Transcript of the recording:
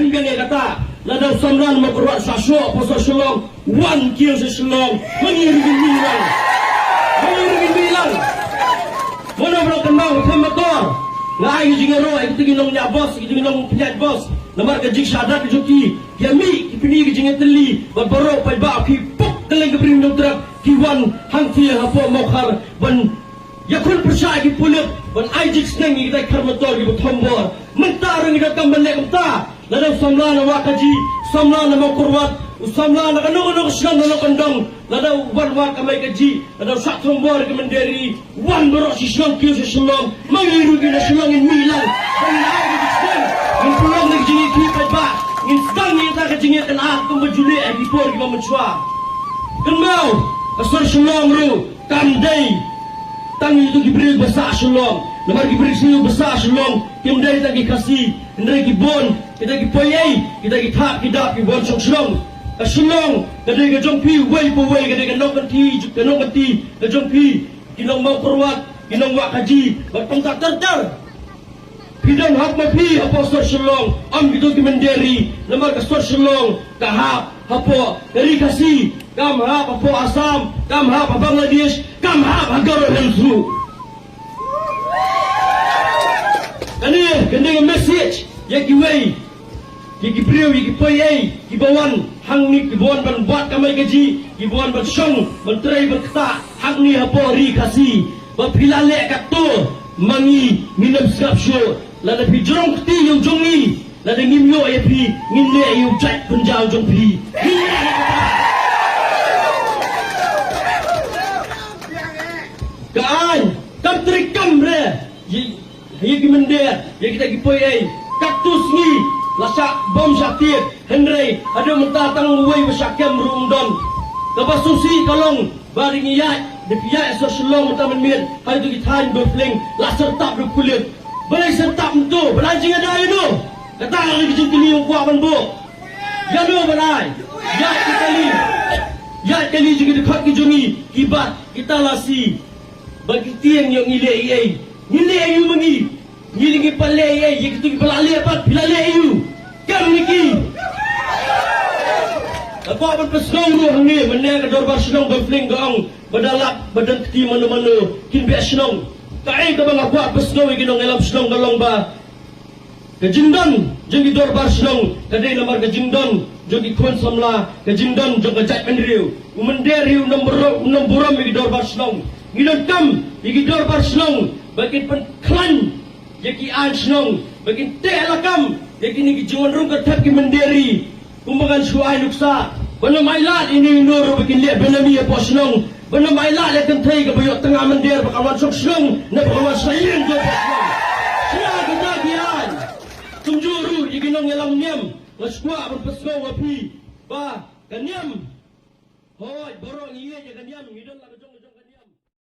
gani kata ladau samran makurwat sasyo pasal selong wan kieu seselong mengirigi bilang mana belum kenal pemator ngai jingero itu ginong nya bos itu ginong penyat bos namar ke jing syadat joki yami kipini ke jing teli baro pai ba ki pok keleng ke bring dokter ki wan hang ti hapo mokhar ban yakun percaya ki pulut ban ajik sneng kita karmator ki botombor mentarang kita kambale kamta ladau samlana wakaji samlana makurwat samlana kanong snang kanong kandong ladau wan wa kamai kaji ladau sak tombor ke menderi wan baro si snang kiu si snang mangirugi na snang in milan ban ajik sneng in pulang ni jingi ki pa in stang ni ta ka jingi kan a kum bajule ai di por ki mamchwa kan mau asar snang ru kam dai tangi itu diberi besar selong, nomor diberi siu besar selong, kim dari tadi kasih, dari kibon, kita kipoyai, kita kitak, kita kibon selong, selong, kita kejompi, way po way, kita kenong kenti, kejompi, kinong mau kurwat, kinong wak haji, berpengtak tertar, pidang hak mapi, apa sor selong, am gitu kimenderi, nomor kesor selong, kahap, apa dari kasih. Kam hap apa Assam, kam hap apa Bangladesh, kam hap agar helsu. Kani message, yaki way, yaki brio, yaki poyay, kibawan, hang ni kibawan ban buat kamay gaji, kibawan ban syong, ban tray ban kata, hang ni apa ri kasi, ban pilale kato, mangi minam skapsyo, lada pi jorong kti yung jongi, lada ngimyo ya pi, ngimle yung jat penjau jong pi. Kaan, kam trikam re, ye gimender, ye kita gipoyai, kaktus ni, lasak bom sakit, Henry, ada mentatang way bersakam rumdon, lepas susi kalong, baring iyat, depiat seselong mentaman mir, hari tu kita hain berfling, laser tap berkulit, balai sertap tu, belanjing ada itu, kata lagi kecil ni buat banbo, jadu balai, ya kita li, ya kali juga dekat kijungi, kibat kita lasi. Bagi tiang yang ngile ayu mengi ngilingi pale ai ye kitu palale apa pilale ayu kam niki apa ban pesong ruh ni menang ke dorbar senong berfling gong badalap badan keti mana-mana kin be senong kai ka bang aku pesong iki nong elam senong dalong ba kejingdan jengi dorbar senong kadai nomor kejingdan jogi kon samla kejingdan jog ajak pendriu umenderiu nomborom iki dorbar senong Ngilon kam, iki dorbar senong, bagian penklan, yaki an senong, bagian teh lakam, yaki ni kijuan rung ketap ki menderi, kumbangan suai luksa, bana mailat ini nuru bagian liat benami apa senong, bana mailat akan thay kebayok tengah mender, bakawan sok senong, na bakawan sayang dorbar senong, siya kita kian, tumjuru, yaki nong yalang niam, ngaskwa berpesong api, ba, kanyam, hoi, borong iya, ya kanyam, ngidon lah